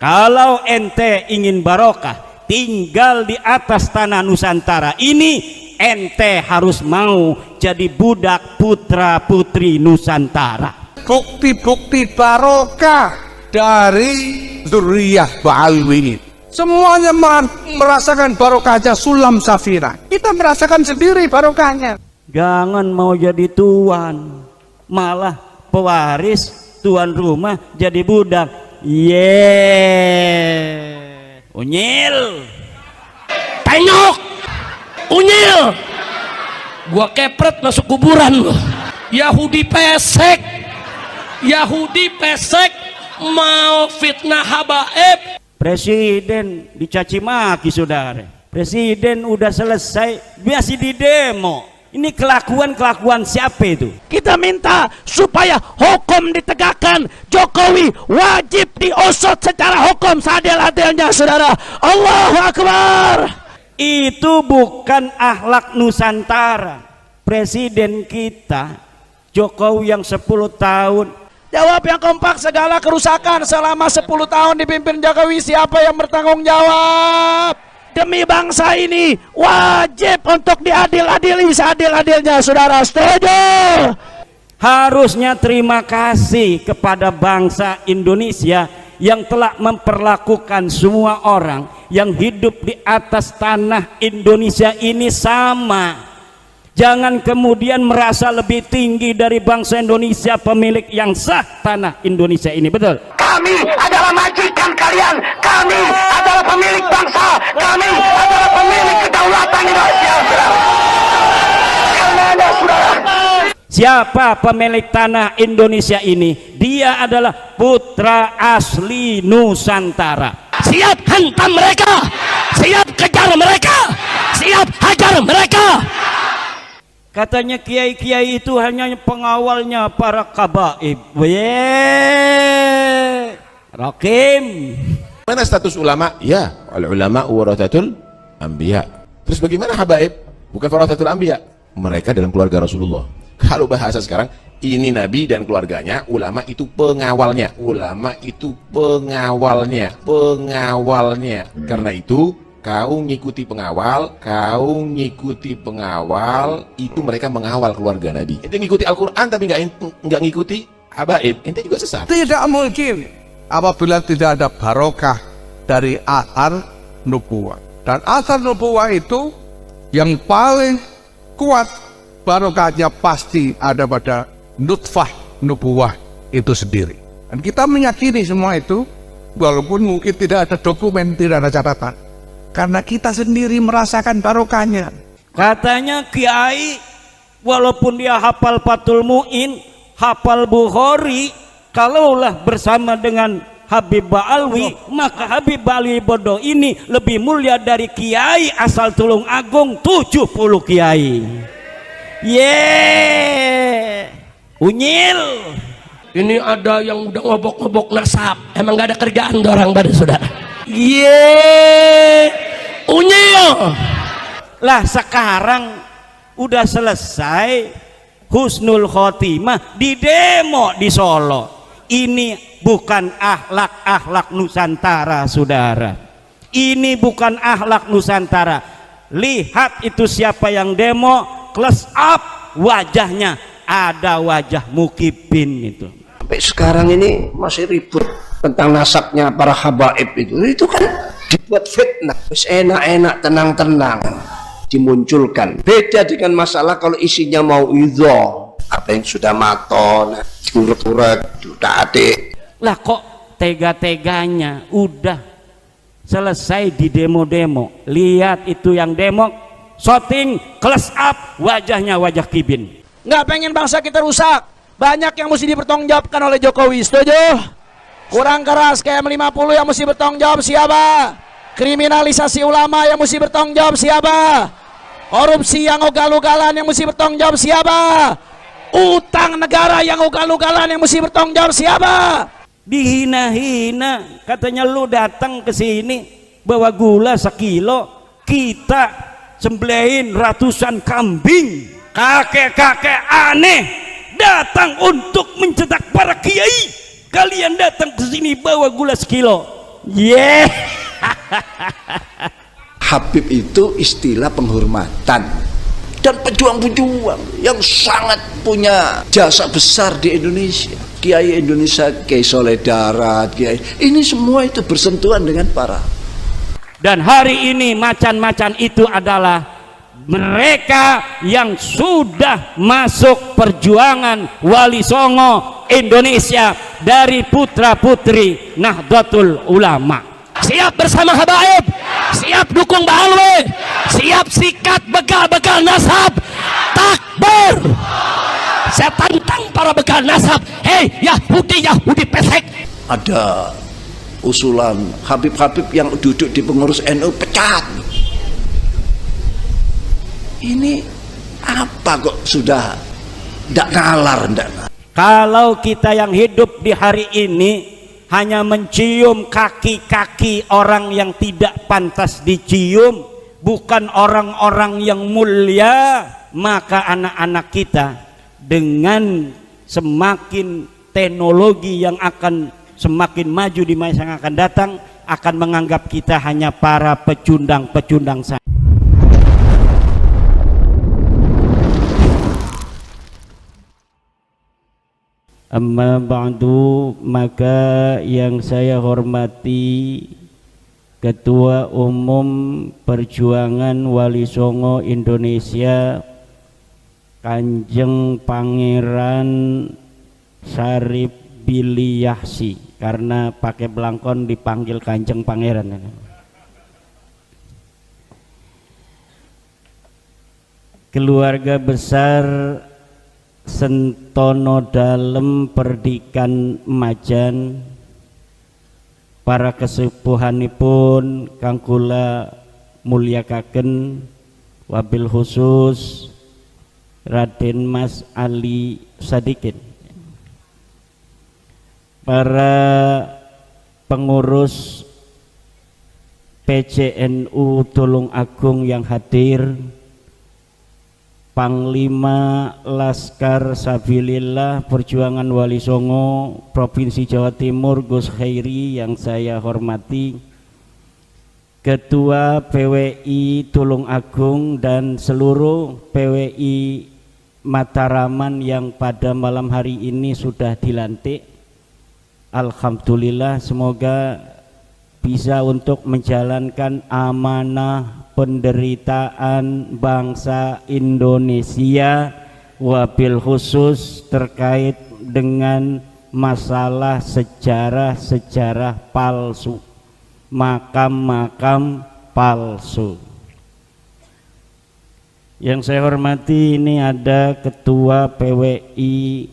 Kalau ente ingin barokah, tinggal di atas tanah Nusantara ini, ente harus mau jadi budak putra putri Nusantara. Bukti-bukti barokah dari zuriyah Ba'alwi, semuanya merasakan barokahnya Sulam Safira. Kita merasakan sendiri barokahnya. Jangan mau jadi tuan, malah pewaris tuan rumah jadi budak. Unyil, tengok, unyil, gua kepret masuk kuburan gua. Yahudi pesek, Yahudi pesek mau fitnah habaib. Presiden dicaci maki, saudara. Presiden udah selesai, masih di demo. Ini kelakuan siapa itu? Kita minta supaya hukum ditegakkan. Jokowi wajib diusut secara hukum seadil-adilnya, saudara. Allahu Akbar. Itu bukan akhlak Nusantara. Presiden kita Jokowi yang 10 tahun. Jawab yang kompak, segala kerusakan selama 10 tahun dipimpin Jokowi, siapa yang bertanggung jawab? Demi bangsa ini wajib untuk diadil-adili seadil-adilnya, saudara. Setuju? Harusnya terima kasih kepada bangsa Indonesia yang telah memperlakukan semua orang yang hidup di atas tanah Indonesia ini sama. Jangan kemudian merasa lebih tinggi dari bangsa Indonesia, pemilik yang sah tanah Indonesia ini. Betul? Kami adalah majikan kalian, kami adalah pemilik bangsa, kami adalah pemilik kedaulatan Indonesia. Karena saudara, siapa pemilik tanah Indonesia ini? Dia adalah putra asli Nusantara. Siap hantam mereka, siap kejar mereka, siap hajar mereka. Katanya kiai-kiai itu hanya pengawalnya para kabaib. Rakim. Mana status ulama? Ya, al-ulama warathatul anbiya. Terus bagaimana habaib? Bukan warathatul anbiya. Mereka dalam keluarga Rasulullah. Kalau bahasa sekarang, ini nabi dan keluarganya, ulama itu pengawalnya. Ulama itu pengawalnya, pengawalnya. Karena itu kau ngikuti pengawal, itu mereka mengawal keluarga Nabi. Ente ngikuti Al-Quran tapi nggak ngikuti habaib, ente juga sesat. Tidak mungkin apabila tidak ada barokah dari athar nubuwah. Dan athar nubuwah itu yang paling kuat barokahnya pasti ada pada nutfah nubuwah itu sendiri. Dan kita meyakini semua itu, walaupun mungkin tidak ada dokumen, tidak ada catatan, karena kita sendiri merasakan barokahnya. Katanya kiai walaupun dia hafal Fathul Mu'in, hafal Bukhari, kalaulah bersama dengan Habib Ba'alwi, maka Habib Ba'alwi bodoh ini lebih mulia dari kiai asal Tulung Agung 70 kiai. Unyil. Ini ada yang udah ngobok-ngobok nasab, emang gak ada kerjaan orang pada saudara. Unyil. Lah sekarang udah selesai husnul khotimah di demo di Solo. Ini bukan akhlak Nusantara, saudara. Ini bukan akhlak Nusantara. Lihat itu siapa yang demo, close up wajahnya, ada wajah Mukibin itu. Sampai sekarang ini masih ribut tentang nasabnya para habaib itu kan dibuat fitnah. Terus enak-enak, tenang-tenang dimunculkan. Beda dengan masalah kalau isinya mau idho, apa yang sudah maton, urut-urut, sudah adik. Lah kok tega-teganya udah selesai di demo-demo. Lihat itu yang demo, shooting, close up wajahnya, wajah Kibin. Nggak pengen bangsa kita rusak, banyak yang mesti dipertanggungjawabkan oleh Jokowi. Setuju? Kurang keras kayak M50 yang mesti bertanggung jawab siapa? Kriminalisasi ulama yang mesti bertanggung jawab siapa? Korupsi yang ugal-ugalan yang mesti bertanggung jawab siapa? Utang negara yang ugal-ugalan yang mesti bertanggung jawab siapa? Dihina-hina, katanya lu datang ke sini bawa gula 1 kilo, kita sembelihin ratusan kambing. Kakek-kakek aneh datang untuk mencetak para kiai. Kalian datang ke sini bawa gula 1 kilo. Yeah. Habib itu istilah penghormatan dan pejuang-pejuang yang sangat punya jasa besar di Indonesia. Kiai Indonesia, Kiai Soleh Darat, Kiai ini semua itu bersentuhan dengan para. Dan hari ini macan-macan itu adalah mereka yang sudah masuk perjuangan Wali Songo Indonesia dari putra-putri Nahdlatul Ulama. Siap bersama habaib, siap dukung Mbah Alwi, siap sikat bekal-bekal nasab. Takbir. Saya tantang para bekal nasab. Hei Yahudi pesek. Ada usulan Habib-Habib yang duduk di pengurus NU pecat. Ini apa kok sudah tidak nalar, Kalau kita yang hidup di hari ini hanya mencium kaki-kaki orang yang tidak pantas dicium, bukan orang-orang yang mulia, maka anak-anak kita dengan semakin teknologi yang akan semakin maju di masa yang akan datang akan menganggap kita hanya para pecundang-pecundang saja. Amma ba'du, maka yang saya hormati Ketua Umum Perjuangan Wali Songo Indonesia Kanjeng Pangeran Syarif Billy Yahsi, karena pakai belangkon dipanggil Kanjeng Pangeran. Keluarga besar Sentono Dalem Perdikan Majan, para kesepuhanipun kang kula mulyakaken, wabil khusus Raden Mas Ali Sadikin, para pengurus PCNU Tulung Agung yang hadir, Panglima Laskar Sabilillah Perjuangan Wali Songo Provinsi Jawa Timur Gus Khairi yang saya hormati, Ketua PWI Tulung Agung dan seluruh PWI Mataraman yang pada malam hari ini sudah dilantik. Alhamdulillah, semoga bisa untuk menjalankan amanah penderitaan bangsa Indonesia, wabil khusus terkait dengan masalah sejarah-sejarah palsu, makam-makam palsu. Yang saya hormati, ini ada Ketua PWI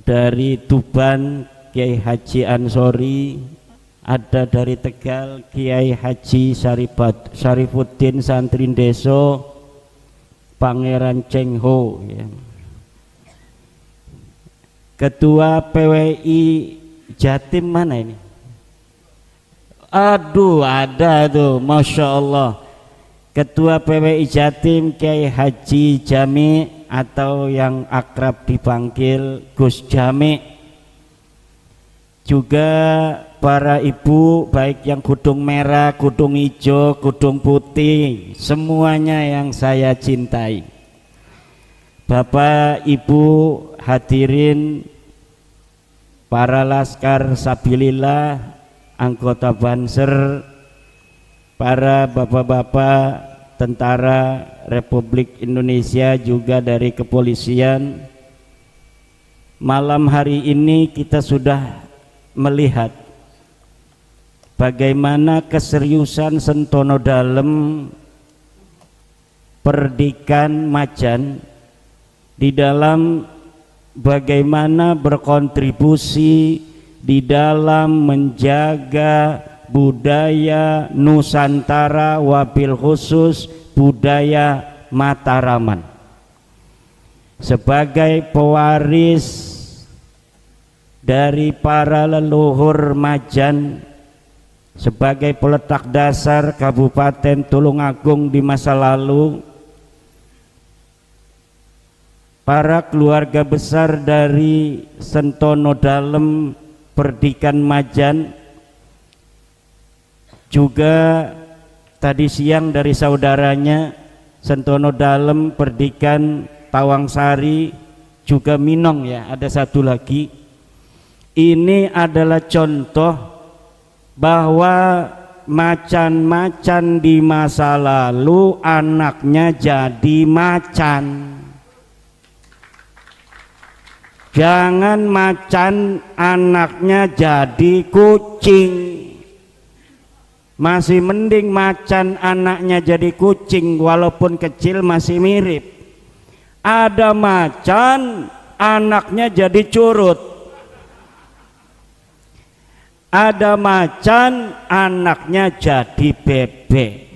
dari Tuban Kiai Haji Ansori, ada dari Tegal Kiai Haji Syarifuddin Santrin Deso Pangeran Cheng Ho, ya. Ketua PWI Jatim mana ini? Aduh, ada tuh, Masya Allah. Ketua PWI Jatim Kiai Haji Jami atau yang akrab dipanggil Gus Jami. Juga para ibu baik yang kudung merah, kudung hijau, kudung putih, semuanya yang saya cintai. Bapak Ibu hadirin, para Laskar Sabilillah, anggota Banser, para bapak-bapak tentara Republik Indonesia juga dari kepolisian. Malam hari ini kita sudah melihat bagaimana keseriusan Sentono Dalem Perdikan Majan di dalam bagaimana berkontribusi di dalam menjaga budaya Nusantara, wabil khusus budaya Mataraman, sebagai pewaris dari para leluhur Majan, sebagai peletak dasar Kabupaten Tulungagung di masa lalu. Para keluarga besar dari Sentono Dalem Perdikan Majan juga tadi siang dari saudaranya Sentono Dalem, Perdikan, Tawangsari, juga Minong ya, ada satu lagi. Ini adalah contoh bahwa macan-macan di masa lalu anaknya jadi macan. Jangan macan anaknya jadi kucing. Masih mending macan anaknya jadi kucing, walaupun kecil masih mirip. Ada macan anaknya jadi curut. Ada macan anaknya jadi bebek.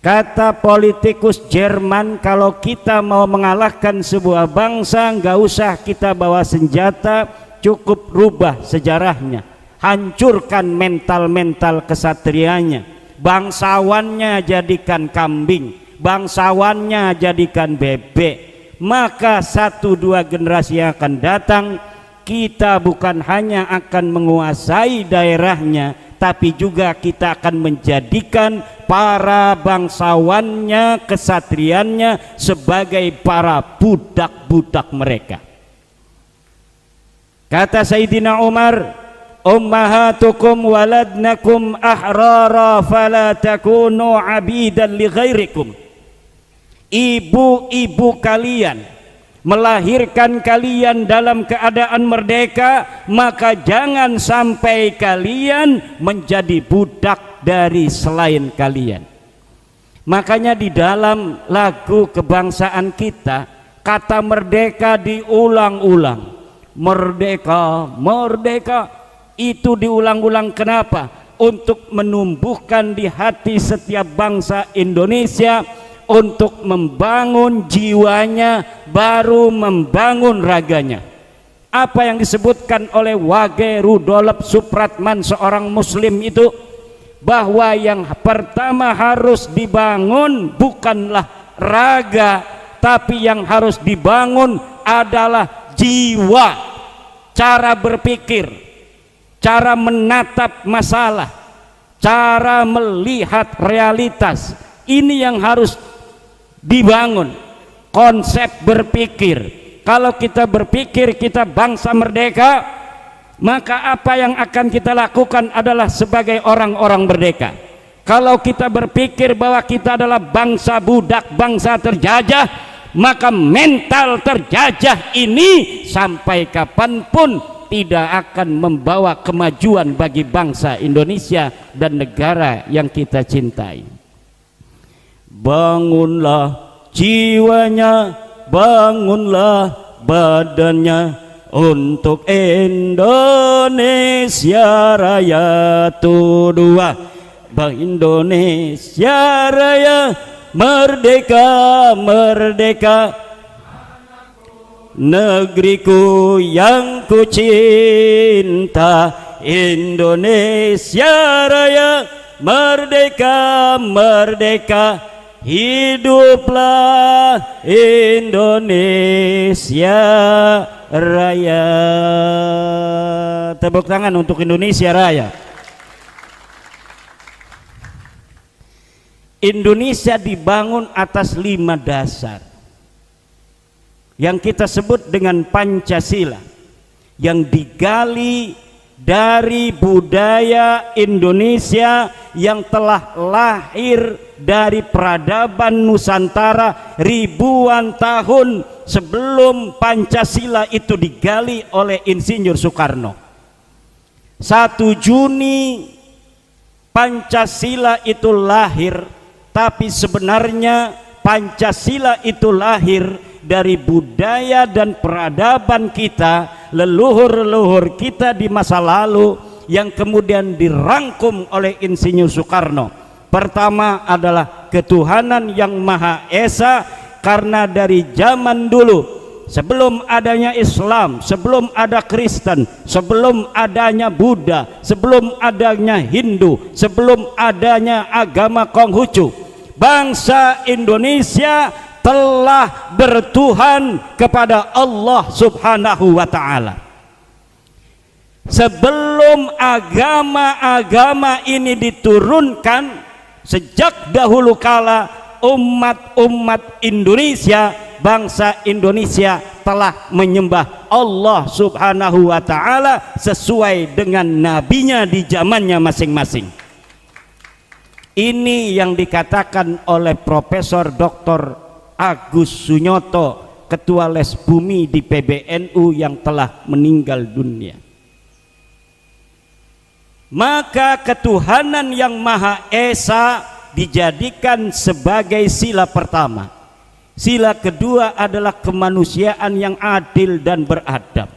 Kata politikus Jerman, kalau kita mau mengalahkan sebuah bangsa, nggak usah kita bawa senjata, cukup rubah sejarahnya, hancurkan mental-mental kesatrianya, bangsawannya jadikan kambing, bangsawannya jadikan bebek, maka 1-2 generasi yang akan datang, kita bukan hanya akan menguasai daerahnya, tapi juga kita akan menjadikan para bangsawannya, kesatriannya sebagai para budak-budak mereka. Kata Sayyidina Umar, ummahatukum waladnakum ahrara fala takunu abidan li ghairikum. Ibu-ibu kalian melahirkan kalian dalam keadaan merdeka, maka jangan sampai kalian menjadi budak dari selain kalian. Makanya di dalam lagu kebangsaan kita, kata merdeka diulang-ulang. Merdeka, merdeka, itu diulang-ulang kenapa? Untuk menumbuhkan di hati setiap bangsa Indonesia, untuk membangun jiwanya, baru membangun raganya. Apa yang disebutkan oleh Wage Rudolf Supratman, seorang muslim itu, bahwa yang pertama harus dibangun bukanlah raga, tapi yang harus dibangun adalah jiwa, cara berpikir, cara menatap masalah, cara melihat realitas. Ini yang harus dibangun, konsep berpikir. Kalau kita berpikir kita bangsa merdeka, maka apa yang akan kita lakukan adalah sebagai orang-orang merdeka. Kalau kita berpikir bahwa kita adalah bangsa budak, bangsa terjajah, maka mental terjajah ini sampai kapanpun tidak akan membawa kemajuan bagi bangsa Indonesia dan negara yang kita cintai. Bangunlah jiwanya, bangunlah badannya untuk Indonesia Raya. Tuh dua, Bang Indonesia Raya, merdeka, merdeka, negeriku yang ku cinta. Indonesia Raya, merdeka, merdeka, hiduplah Indonesia Raya. Tepuk tangan untuk Indonesia Raya. Indonesia dibangun atas 5 dasar yang kita sebut dengan Pancasila, yang digali dari budaya Indonesia yang telah lahir dari peradaban Nusantara ribuan tahun sebelum Pancasila itu digali oleh Insinyur Soekarno. 1 Juni Pancasila itu lahir, tapi sebenarnya Pancasila itu lahir dari budaya dan peradaban kita, leluhur-leluhur kita di masa lalu, yang kemudian dirangkum oleh Insinyur Soekarno. Pertama adalah ketuhanan yang Maha Esa, karena dari zaman dulu, sebelum adanya Islam, sebelum ada Kristen, sebelum adanya Buddha, sebelum adanya Hindu, sebelum adanya agama Konghucu, bangsa Indonesia telah bertuhan kepada Allah Subhanahu wa ta'ala. Sebelum agama-agama ini diturunkan, sejak dahulu kala umat-umat Indonesia, bangsa Indonesia telah menyembah Allah Subhanahu wa ta'ala sesuai dengan nabinya di zamannya masing-masing. Ini yang dikatakan oleh Profesor Dr. Agus Sunyoto, Ketua Les Bumi di PBNU yang telah meninggal dunia. Maka ketuhanan yang Maha Esa dijadikan sebagai sila pertama. Sila kedua adalah kemanusiaan yang adil dan beradab.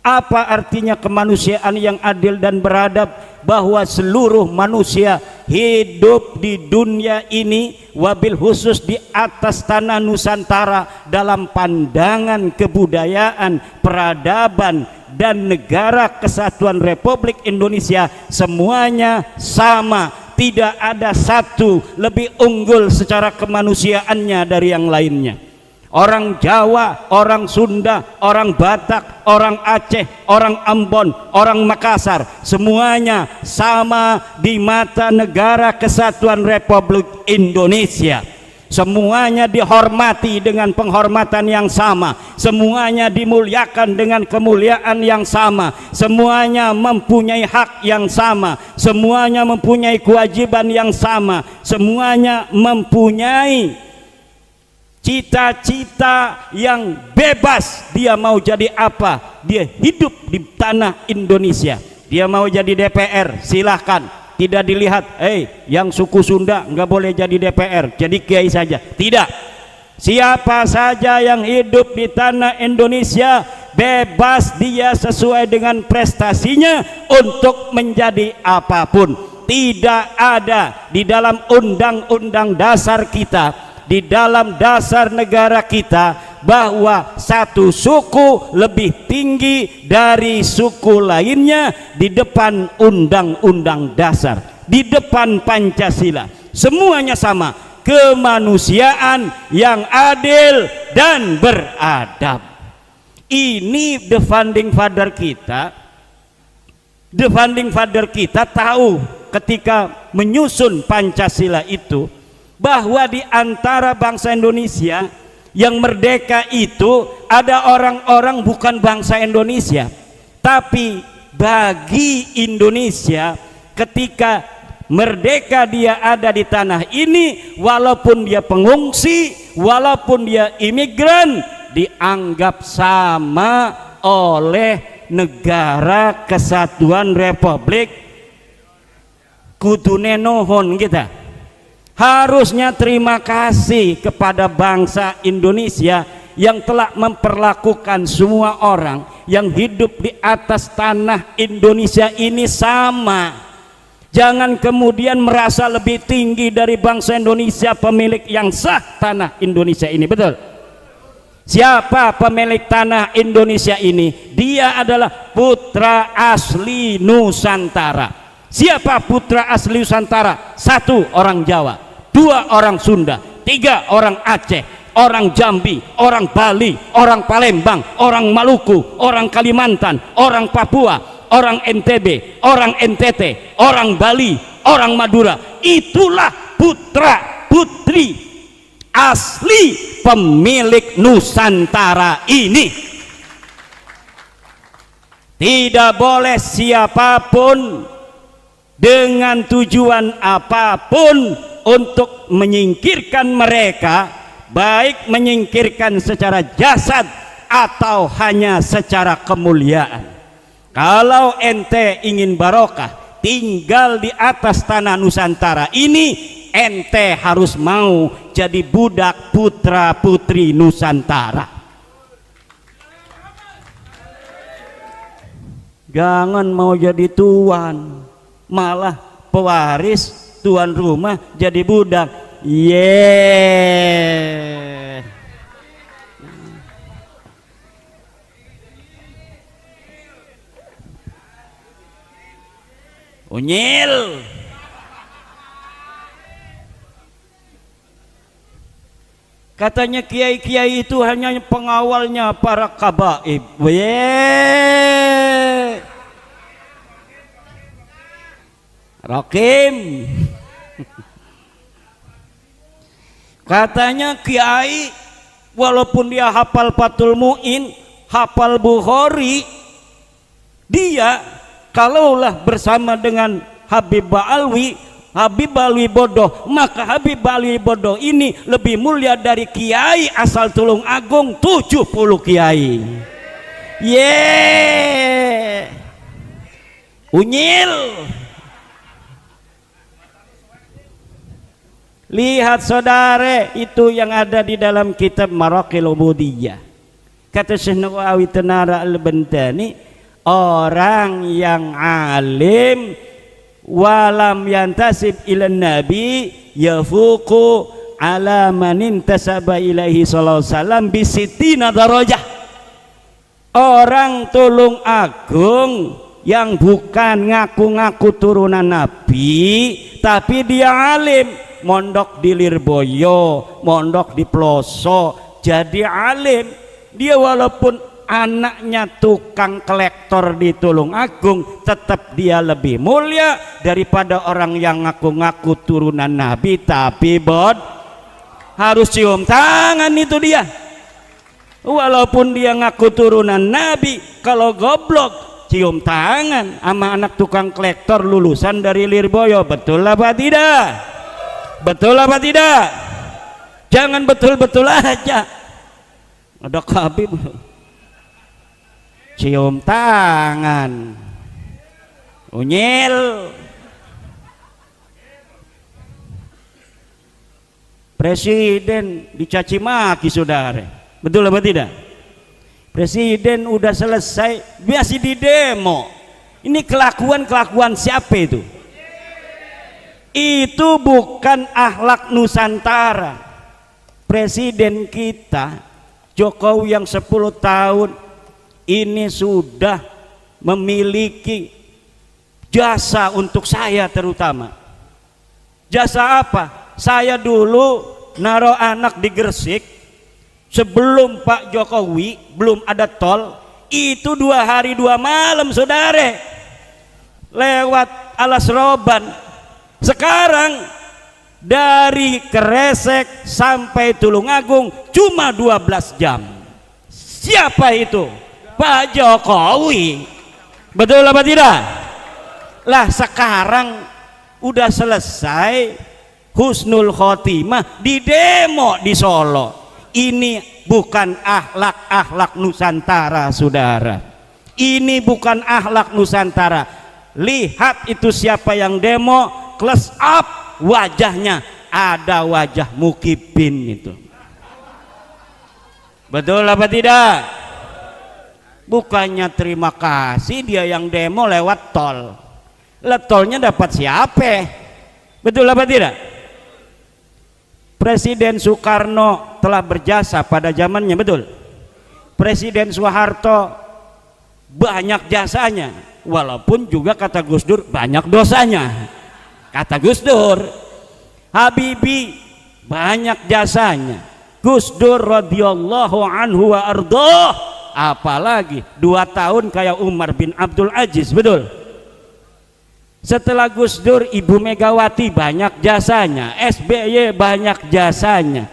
Apa artinya kemanusiaan yang adil dan beradab? Bahwa seluruh manusia hidup di dunia ini, wabil khusus di atas tanah Nusantara, dalam pandangan kebudayaan, peradaban, dan negara kesatuan Republik Indonesia, semuanya sama. Tidak ada satu lebih unggul secara kemanusiaannya dari yang lainnya. Orang Jawa, orang Sunda, orang Batak, orang Aceh, orang Ambon, orang Makassar, semuanya sama di mata negara kesatuan Republik Indonesia. Semuanya dihormati dengan penghormatan yang sama, semuanya dimuliakan dengan kemuliaan yang sama, semuanya mempunyai hak yang sama, semuanya mempunyai kewajiban yang sama, semuanya mempunyai cita-cita yang bebas. Dia mau jadi apa, dia hidup di tanah Indonesia. Dia mau jadi DPR, silahkan. Tidak dilihat, yang suku Sunda nggak boleh jadi DPR, jadi kiai saja. Tidak. Siapa saja yang hidup di tanah Indonesia bebas dia sesuai dengan prestasinya untuk menjadi apapun. Tidak ada di dalam undang-undang dasar kita, di dalam dasar negara kita, bahwa satu suku lebih tinggi dari suku lainnya di depan undang-undang dasar, di depan Pancasila. Semuanya sama, kemanusiaan yang adil dan beradab. Ini the founding father kita. The founding father kita tahu ketika menyusun Pancasila itu, bahwa di antara bangsa Indonesia yang merdeka itu ada orang-orang bukan bangsa Indonesia, tapi bagi Indonesia ketika merdeka dia ada di tanah ini, walaupun dia pengungsi, walaupun dia imigran, dianggap sama oleh negara kesatuan Republik. Kudune nohon kita. Harusnya terima kasih kepada bangsa Indonesia yang telah memperlakukan semua orang yang hidup di atas tanah Indonesia ini sama. Jangan kemudian merasa lebih tinggi dari bangsa Indonesia, pemilik yang sah tanah Indonesia ini. Betul? Siapa pemilik tanah Indonesia ini? Dia adalah putra asli Nusantara. Siapa putra asli Nusantara? 1 orang Jawa, 2 orang Sunda, 3 orang Aceh, orang Jambi, orang Bali, orang Palembang, orang Maluku, orang Kalimantan, orang Papua, orang NTB, orang NTT, orang Bali, orang Madura. Itulah putra putri asli pemilik Nusantara ini. Tidak boleh siapapun dengan tujuan apapun untuk menyingkirkan mereka, baik menyingkirkan secara jasad atau hanya secara kemuliaan. Kalau ente ingin barokah tinggal di atas tanah Nusantara ini, ente harus mau jadi budak putra putri Nusantara. Jangan mau jadi tuan, malah pewaris, tuan rumah jadi budak. Unyil. Katanya kiai-kiai itu hanya pengawalnya para kabaib. Rokim. Katanya kiai walaupun dia hafal Fathul Mu'in, hafal Bukhari, dia kalaulah bersama dengan Habib Alwi bodoh, maka Habib Alwi bodoh ini lebih mulia dari kiai asal Tulung Agung 70 kiai. Unyil. Lihat saudara, itu yang ada di dalam kitab Maraqil Ubudiyah. Kata Syekh Nawawi Tenara Al-Bantani, orang yang alim walam yantasib ila nabi yafuqu ala man intasaba ilaihi sallallahu alaihi wasallam bi sittina darajah. Orang Tulung Agung yang bukan ngaku-ngaku turunan nabi tapi dia alim, mondok di Lirboyo, mondok di Ploso, jadi alim. Dia walaupun anaknya tukang kolektor di Tulung Agung, tetap dia lebih mulia daripada orang yang ngaku-ngaku turunan nabi tapi harus cium tangan. Itu dia, walaupun dia ngaku turunan nabi, kalau goblok cium tangan sama anak tukang kolektor lulusan dari Lirboyo. Betul apa tidak? Betul apa tidak? Jangan betul-betul aja. Ada Habib cium tangan, unyil. Presiden dicaci maki saudara. Betul apa tidak? Presiden udah selesai masih di demo. Ini kelakuan siapa itu? Itu bukan akhlak Nusantara. Presiden kita Jokowi yang 10 tahun ini sudah memiliki jasa untuk saya terutama. Jasa apa? Saya dulu naruh anak di Gresik sebelum Pak Jokowi, belum ada tol, itu 2 hari 2 malam saudara, lewat Alas Roban. Sekarang dari Kresek sampai Tulung Agung cuma 12 jam. Siapa itu? Pak Jokowi. Betul apa tidak? Lah sekarang udah selesai husnul khotimah di demo di Solo. Ini bukan akhlak Nusantara saudara. Ini bukan akhlak Nusantara. Lihat itu siapa yang demo, close up wajahnya, ada wajah Mukibin itu. Betul apa tidak? Bukannya terima kasih dia yang demo lewat tol. Tolnya dapat siapa? Betul apa tidak? Presiden Soekarno telah berjasa pada zamannya, betul. Presiden Soeharto banyak jasanya, walaupun juga kata Gus Dur banyak dosanya. Kata Gus Dur. Habibie banyak jasanya. Gus Dur radhiyallahu anhu wa ardhah, apalagi 2 tahun kayak Umar bin Abdul Aziz, betul. Setelah Gus Dur Ibu Megawati banyak jasanya, SBY banyak jasanya,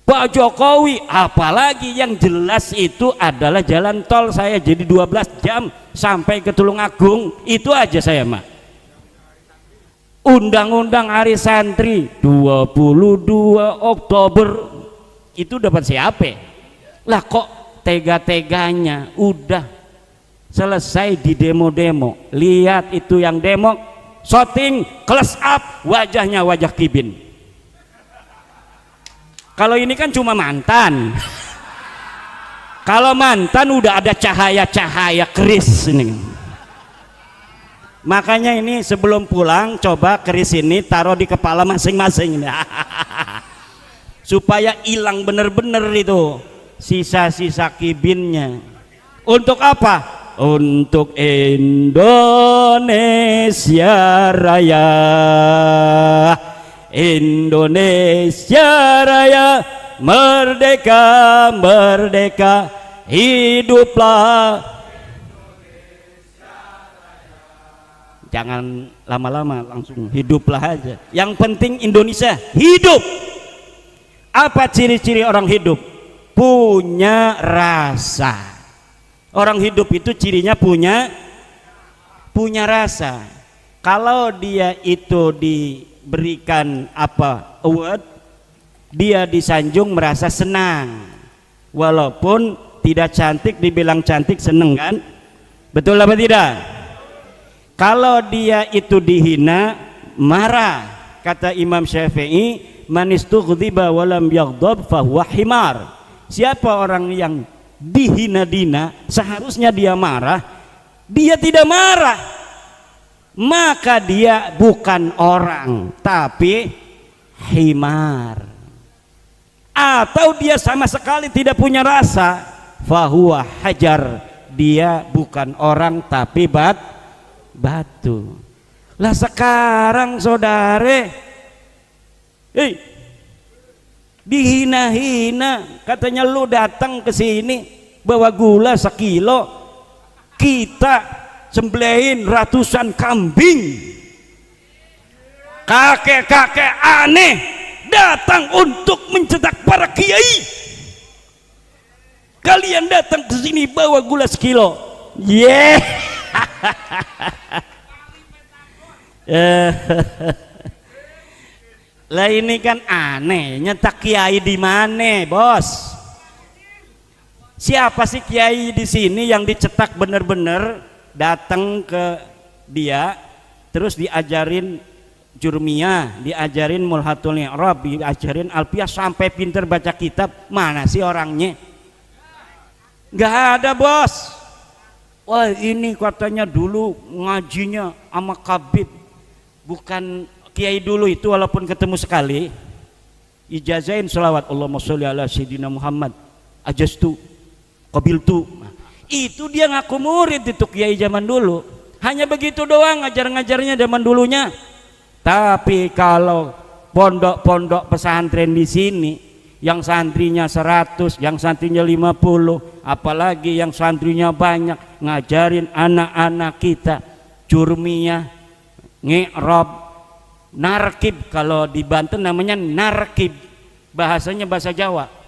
Pak Jokowi apalagi yang jelas itu adalah jalan tol. Saya jadi 12 jam sampai ke Tulung Agung, itu aja saya mah. Undang-undang Hari Santri 22 Oktober itu dapat siapa? Lah kok tega-teganya udah selesai di demo-demo. Lihat itu yang demo, shooting close up wajahnya, wajah Kibin. Kalau ini kan cuma mantan. Kalau mantan udah ada cahaya-cahaya keris ini. Makanya ini sebelum pulang coba keris ini taruh di kepala masing-masing supaya hilang bener-bener itu sisa-sisa Kibinnya. Untuk apa? Untuk Indonesia Raya, Indonesia Raya, merdeka, merdeka, hiduplah. jangan lama-lama, langsung hiduplah aja. Yang penting Indonesia hidup. Apa ciri-ciri orang hidup? Punya rasa. Orang hidup itu cirinya punya rasa. Kalau dia itu diberikan award, dia disanjung merasa senang, walaupun tidak cantik dibilang cantik seneng kan? Betul apa tidak? Kalau dia itu dihina marah. Kata Imam Syafi'i, man istughdiba walam yaghdab fahuwa himar. Siapa orang yang dihina-dina seharusnya dia marah, dia tidak marah, maka dia bukan orang tapi himar. Atau dia sama sekali tidak punya rasa, fahuwa hajar, dia bukan orang tapi batu. Lah sekarang saudara dihina-hina, katanya lu datang ke sini bawa gula 1 kilo, kita sembelihin ratusan kambing. Kakek-kakek aneh datang untuk mencetak para kiai. Kalian datang ke sini bawa gula 1 kilo. Yeah. Lah ini kan aneh, nyetak kiai di mana, bos? Siapa sih kiai di sini yang dicetak bener-bener datang ke dia terus diajarin Jurmiyah, diajarin Mulhatul I'rab, diajarin Alfiyah sampai pinter baca kitab? Mana sih orangnya? Nggak ada, bos. Wah, ini katanya dulu ngajinya sama Kabib, bukan kiai dulu itu, walaupun ketemu sekali ijazahin selawat Allahumma sholli ala sayyidina Muhammad ajastu qabiltu. Itu dia ngaku murid itu kiai zaman dulu. Hanya begitu doang ngajar-ngajarnya zaman dulunya. Tapi kalau pondok-pondok pesantren di sini yang santrinya 100, yang santrinya 50, apalagi yang santrinya banyak, ngajarin anak-anak kita Jurmiyah, I'rab, narkib. Kalau di Banten namanya narkib, bahasanya bahasa Jawa.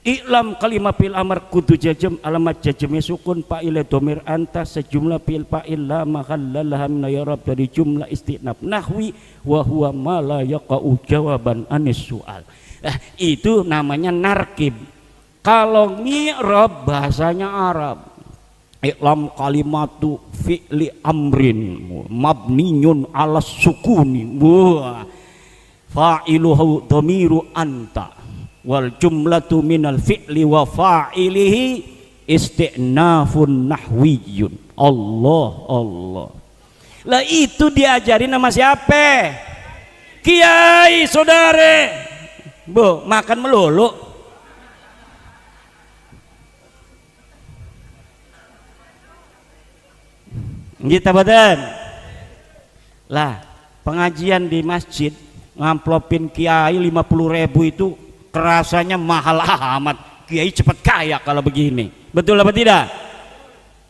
I'lam kalimah fil amar kudu jajem alamat jajemnya sukun fa'il domir anta sejumlah fil fa'il la mahallalah min yarab dari jumlah istinaf nahwi wa huwa ma la yaqa'u jawaban anis soal. Itu namanya narkib. Kalau mi'rab bahasanya Arab. I'lam kalimatu fi'li amrin mabniyun ala sukuni wa fa'iluhu dhamiru anta wal jumlatu minal fi'li wa fa'ilihi isti'nafun nahwiyun. Allah. Lah itu diajarin sama siapa? Kiai, saudara. Bu, makan melulu. Kita badan. Lah, pengajian di masjid ngamplopin kiai 50.000 itu kerasanya mahal amat. Kiai cepat kaya kalau begini. Betul apa tidak?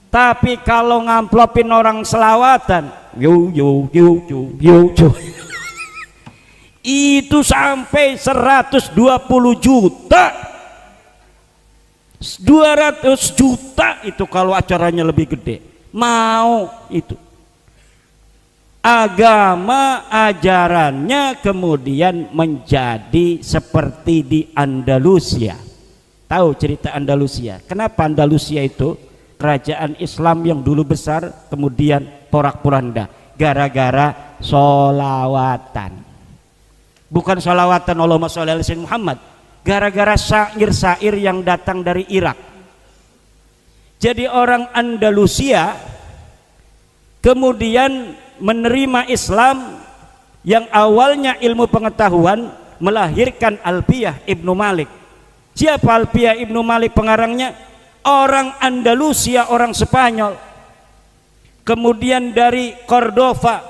Tapi kalau ngamplopin orang selawatan, yo itu sampai 120 juta, 200 juta itu kalau acaranya lebih gede. Mau itu agama ajarannya kemudian menjadi seperti di Andalusia. Tahu cerita Andalusia? Kenapa Andalusia itu kerajaan Islam yang dulu besar kemudian porak-poranda? Gara-gara solawatan. Bukan solawatan Allahumma sholli ala sayyidina Muhammad, gara-gara syair-syair yang datang dari Irak. Jadi orang Andalusia kemudian menerima Islam yang awalnya ilmu pengetahuan, melahirkan Alfiyah Ibnu Malik. Siapa Alfiyah Ibnu Malik pengarangnya? Orang Andalusia, orang Spanyol. Kemudian dari Cordova,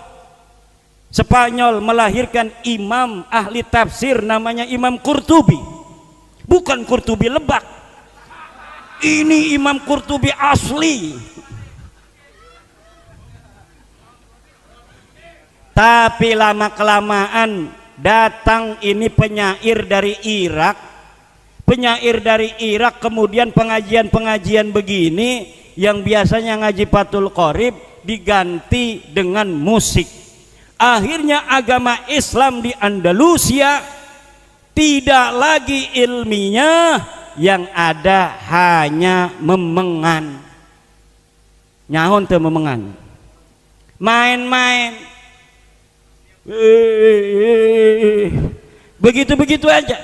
Spanyol, melahirkan imam ahli tafsir namanya Imam Qurtubi. Bukan Qurtubi Lebak, ini Imam Qurtubi asli. Tapi lama kelamaan datang ini penyair dari Irak, kemudian pengajian begini yang biasanya ngaji Fathul Qorib diganti dengan musik. Akhirnya agama Islam di Andalusia tidak lagi ilmiah, yang ada hanya memengan. Nyahon teu memengan, main-main, begitu-begitu aja.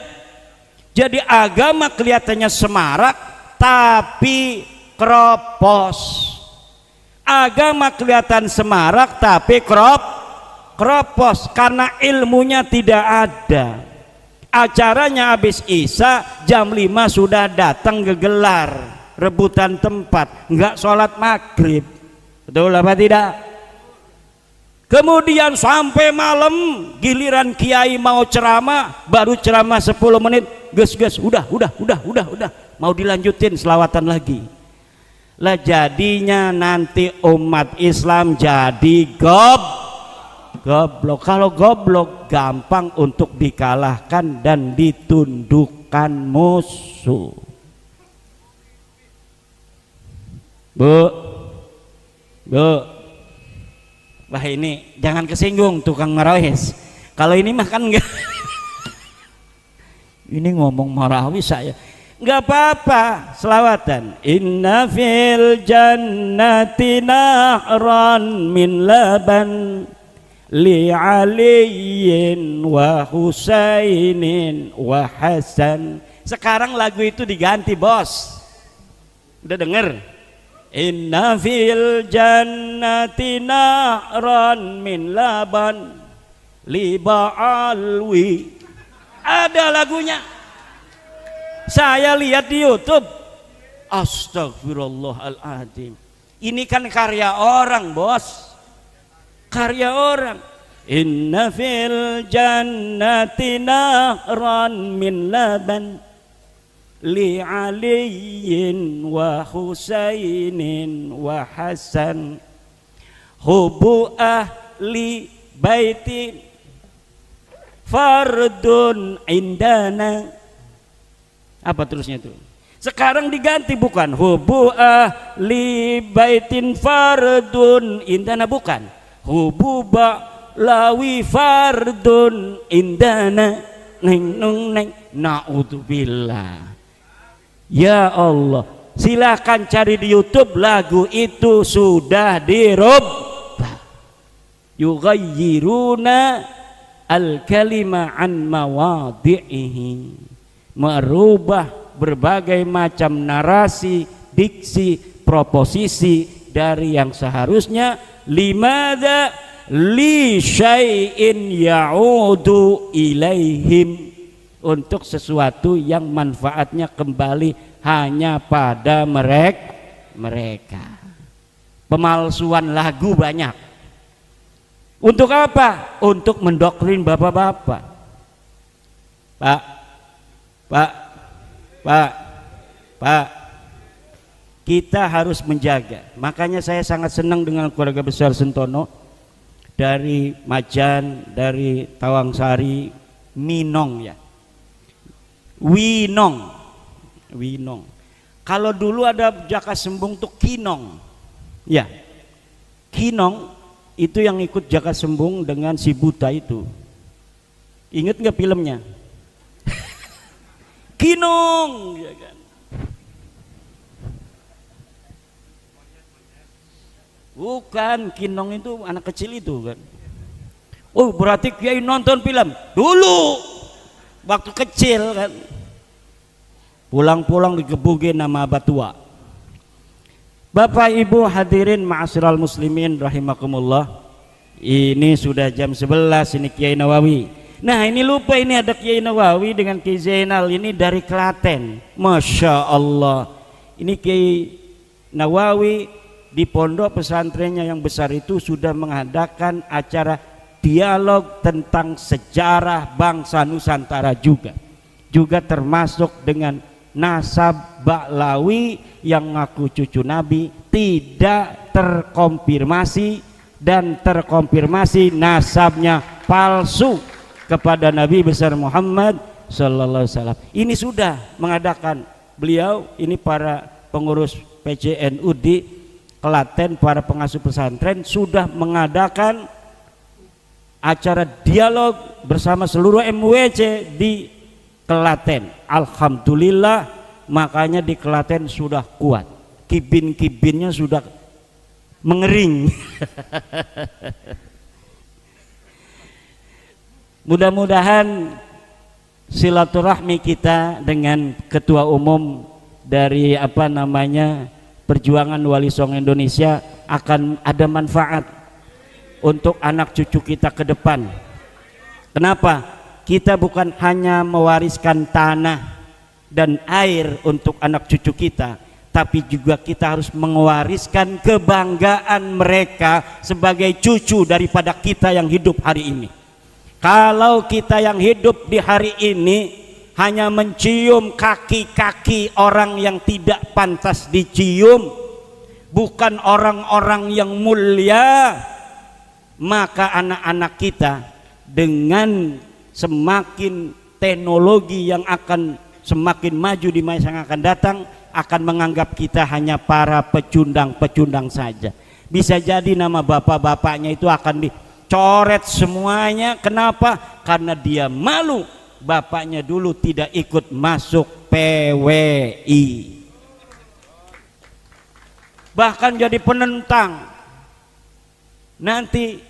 Jadi agama kelihatannya semarak tapi kropos. Agama kelihatan semarak tapi kropos karena ilmunya tidak ada. Acaranya habis Isya jam 5 sudah datang gegelar, rebutan tempat, enggak sholat maghrib. Betul apa tidak? Kemudian sampai malam giliran kiai mau ceramah, baru ceramah 10 menit, ges udah, mau dilanjutin selawatan lagi. Lah jadinya nanti umat Islam jadi goblok. Kalau goblok gampang untuk dikalahkan dan ditundukkan musuh. Bu, wah ini jangan kesinggung tukang marawis. Kalau ini mah kan enggak. Ini ngomong marawis saya. Enggak apa-apa, selawatan. Inna fil jannati nahran min laban li aliyin wa husainin wa hasan. Sekarang lagu itu diganti, bos. Udah denger? Inna fil jannati nahran min laban li ba'alwi. Ada lagunya. Saya lihat di YouTube. Astagfirullahaladzim. Ini kan karya orang, bos. Karya orang. Inna fil jannati nahran min laban li aliyin wa husainin wa hasan hubu ahli baitin fardun indana. Apa terusnya itu? Sekarang diganti, bukan hubu ahli baitin fardun indana, bukan hubu lawi fardun indana. Neng naudzubillah. Ya Allah, silahkan cari di YouTube, lagu itu sudah dirubah. Yughayyiruna al-kalima an mawadhi'ihi, merubah berbagai macam narasi, diksi, proposisi dari yang seharusnya. Limadza li syai'in ya'udu ilaihim, untuk sesuatu yang manfaatnya kembali hanya pada mereka. Pemalsuan lagu banyak. Untuk apa? Untuk mendoktrin bapak-bapak. Pak, kita harus menjaga. Makanya saya sangat senang dengan keluarga besar Sentono, dari Majan, dari Tawangsari, Minong ya, Winong. Kalau dulu ada Jaka Sembung tuh Kinong, ya, Kinong itu yang ikut Jaka Sembung dengan si buta itu. Ingat nggak filmnya? Kinong, ya kan? Bukan, Kinong itu anak kecil itu kan. Oh, berarti Kiai nonton film dulu waktu kecil kan. Pulang-pulang digebukin nama Batua. Bapak Ibu hadirin ma'asyiral muslimin rahimakumullah. Ini sudah jam 11, ini Kiai Nawawi. Nah, ini lupa, ini ada Kiai Nawawi dengan Kiai Zainal, ini dari Klaten. Masya Allah. Ini Kiai Nawawi di pondok pesantrennya yang besar itu sudah mengadakan acara dialog tentang sejarah bangsa Nusantara juga termasuk dengan nasab Ba'lawi yang ngaku cucu Nabi, tidak terkonfirmasi, dan terkonfirmasi nasabnya palsu kepada Nabi besar Muhammad sallallahu alaihi wasallam. Ini sudah mengadakan beliau, ini para pengurus PCNU di Klaten, para pengasuh pesantren sudah mengadakan acara dialog bersama seluruh MWC di Klaten. Alhamdulillah, makanya di Klaten sudah kuat, kibin-kibinnya sudah mengering. Mudah-mudahan silaturahmi kita dengan ketua umum dari Perjuangan Wali Songo Indonesia akan ada manfaat untuk anak cucu kita ke depan. Kenapa? Kita bukan hanya mewariskan tanah dan air untuk anak cucu kita, tapi juga kita harus mewariskan kebanggaan mereka sebagai cucu daripada kita yang hidup hari ini. Kalau kita yang hidup di hari ini hanya mencium kaki-kaki orang yang tidak pantas dicium, bukan orang-orang yang mulia, maka anak-anak kita dengan semakin teknologi yang akan semakin maju di masa yang akan datang akan menganggap kita hanya para pecundang-pecundang saja. Bisa jadi nama bapak-bapaknya itu akan dicoret semuanya. Kenapa? Karena dia malu bapaknya dulu tidak ikut masuk PWI, bahkan jadi penentang. Nanti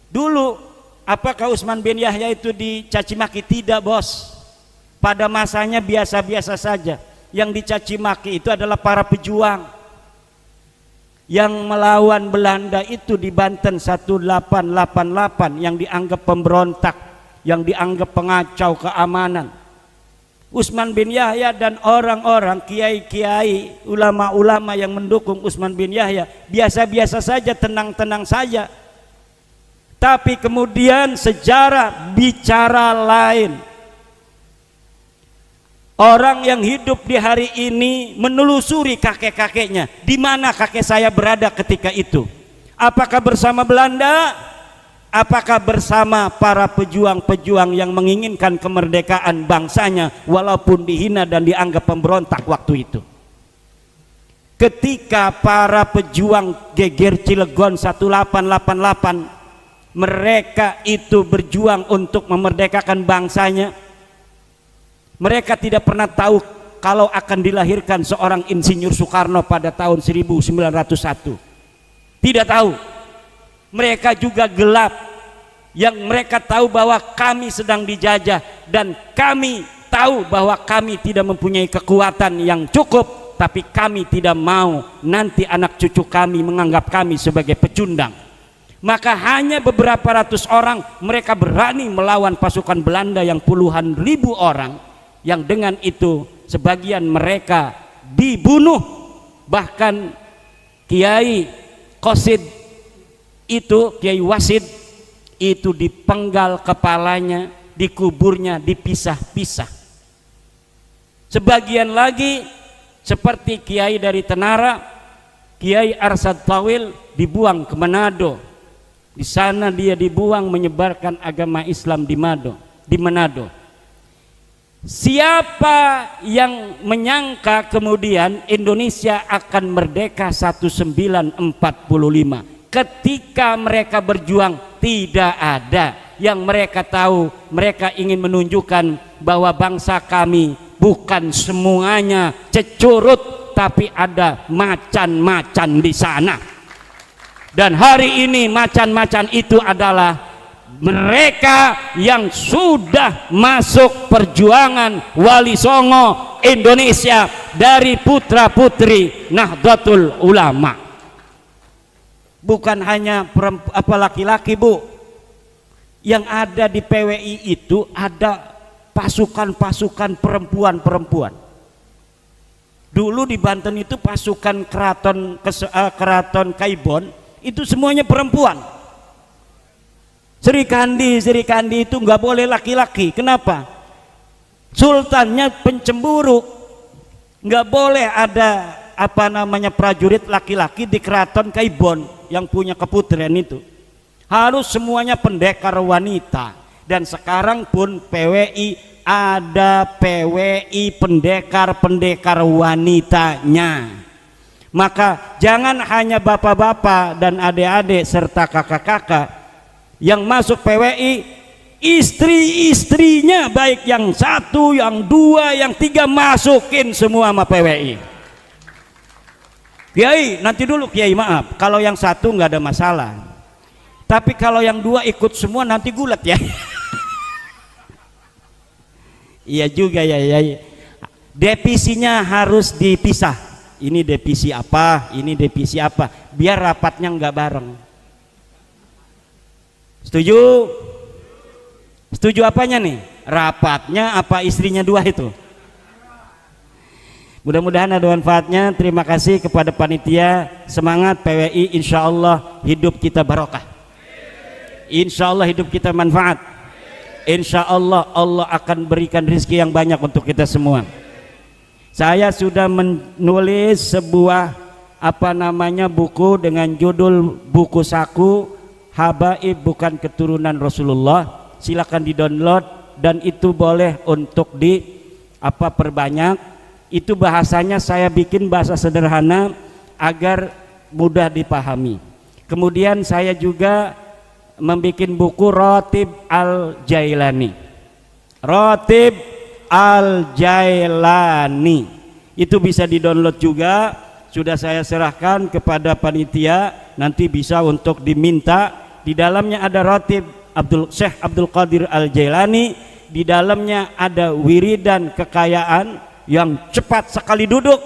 dulu apakah Utsman bin Yahya itu dicaci maki? Tidak, bos. Pada masanya biasa-biasa saja. Yang dicaci maki itu adalah para pejuang yang melawan Belanda itu di Banten 1888, yang dianggap pemberontak, yang dianggap pengacau keamanan. Utsman bin Yahya dan orang-orang kiai-kiai, ulama-ulama yang mendukung Utsman bin Yahya biasa-biasa saja, tenang-tenang saja. Tapi kemudian sejarah bicara lain. Orang yang hidup di hari ini menelusuri kakek-kakeknya. Di mana kakek saya berada ketika itu? Apakah bersama Belanda? Apakah bersama para pejuang-pejuang yang menginginkan kemerdekaan bangsanya walaupun dihina dan dianggap pemberontak waktu itu? Ketika para pejuang geger Cilegon 1888 mereka itu berjuang untuk memerdekakan bangsanya, mereka tidak pernah tahu kalau akan dilahirkan seorang Insinyur Soekarno pada tahun 1901. Tidak tahu. Mereka juga gelap. Yang mereka tahu bahwa kami sedang dijajah, dan kami tahu bahwa kami tidak mempunyai kekuatan yang cukup, tapi kami tidak mau nanti anak cucu kami menganggap kami sebagai pecundang. Maka hanya beberapa ratus orang mereka berani melawan pasukan Belanda yang puluhan ribu orang, yang dengan itu sebagian mereka dibunuh. Bahkan Kiai Qasid itu, Kiai Wasid itu dipenggal kepalanya, dikuburnya dipisah-pisah. Sebagian lagi seperti Kiai dari Tenara, Kiai Arsad Tawil dibuang ke Manado. Di sana dia dibuang menyebarkan agama Islam di Manado. Siapa yang menyangka kemudian Indonesia akan merdeka 1945? Ketika mereka berjuang tidak ada. Yang mereka tahu, mereka ingin menunjukkan bahwa bangsa kami bukan semuanya cecurut, tapi ada macan-macan di sana. Dan hari ini macan-macan itu adalah mereka yang sudah masuk perjuangan Wali Songo Indonesia dari putra-putri Nahdlatul Ulama. Bukan hanya laki-laki, Bu. Yang ada di PWI itu ada pasukan-pasukan perempuan-perempuan. Dulu di Banten itu pasukan keraton Kaibon itu semuanya perempuan. Sri Kandi itu nggak boleh laki-laki. Kenapa? Sultannya pencemburu, nggak boleh ada prajurit laki-laki di keraton Kaibon yang punya keputrian itu. Harus semuanya pendekar wanita. Dan sekarang pun PWI ada PWI pendekar-pendekar wanitanya. Maka jangan hanya bapak-bapak dan adik-adik serta kakak-kakak yang masuk PWI, istri-istrinya baik yang satu, yang dua, yang tiga masukin semua sama PWI. Kiai, nanti dulu Kiai, maaf, kalau yang satu nggak ada masalah, tapi kalau yang dua ikut semua nanti gulat ya. Iya juga ya, devisinya harus dipisah. Ini devisi apa, ini devisi apa, biar rapatnya nggak bareng. Setuju? Setuju apanya nih? Rapatnya apa istrinya dua itu? Mudah-mudahan ada manfaatnya. Terima kasih kepada panitia. Semangat PWI, insya Allah hidup kita barokah, insya Allah hidup kita manfaat, insya Allah Allah akan berikan rezeki yang banyak untuk kita semua. Saya sudah menulis sebuah buku dengan judul buku saku Habaib Bukan Keturunan Rasulullah. Silakan di-download dan itu boleh untuk perbanyak. Itu bahasanya saya bikin bahasa sederhana agar mudah dipahami. Kemudian saya juga membuat buku Ratib Al-Jailani. Ratib Al-Jailani itu bisa di-download juga. Sudah saya serahkan kepada panitia, nanti bisa untuk diminta. Di dalamnya ada Ratib Syekh Abdul Qadir Al-Jailani. Di dalamnya ada wiridan kekayaan yang cepat sekali duduk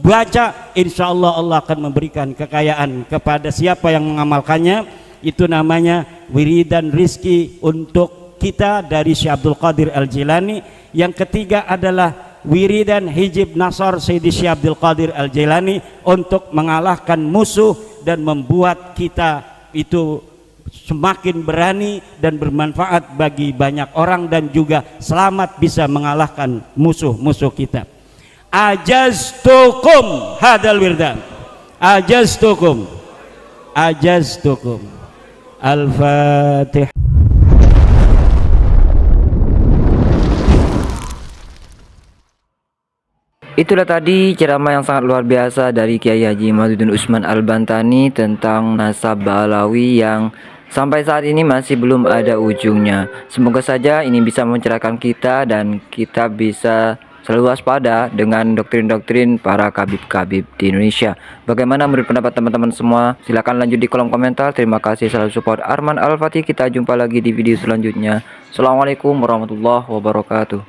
baca, insya Allah Allah akan memberikan kekayaan kepada siapa yang mengamalkannya. Itu namanya wiridan rizki untuk kita dari Syekh Abdul Qadir Al-Jailani. Yang ketiga adalah wiridan hijib nasar Sayyidi Syekh Abdul Qadir Al-Jailani untuk mengalahkan musuh dan membuat kita itu semakin berani dan bermanfaat bagi banyak orang dan juga selamat bisa mengalahkan musuh-musuh kita. Ajaztukum hadal wirdan, ajaztukum Al-Fatihah. Itulah tadi ceramah yang sangat luar biasa dari Kiai Haji Imaduddin Usman Al-Bantani tentang nasab Ba'alawi yang sampai saat ini masih belum ada ujungnya. Semoga saja ini bisa mencerahkan kita dan kita bisa selalu waspada dengan doktrin-doktrin para kabib-kabib di Indonesia. Bagaimana menurut pendapat teman-teman semua? Silahkan lanjut di kolom komentar. Terima kasih selalu support Arman Al-Fatih. Kita jumpa lagi di video selanjutnya. Assalamualaikum warahmatullahi wabarakatuh.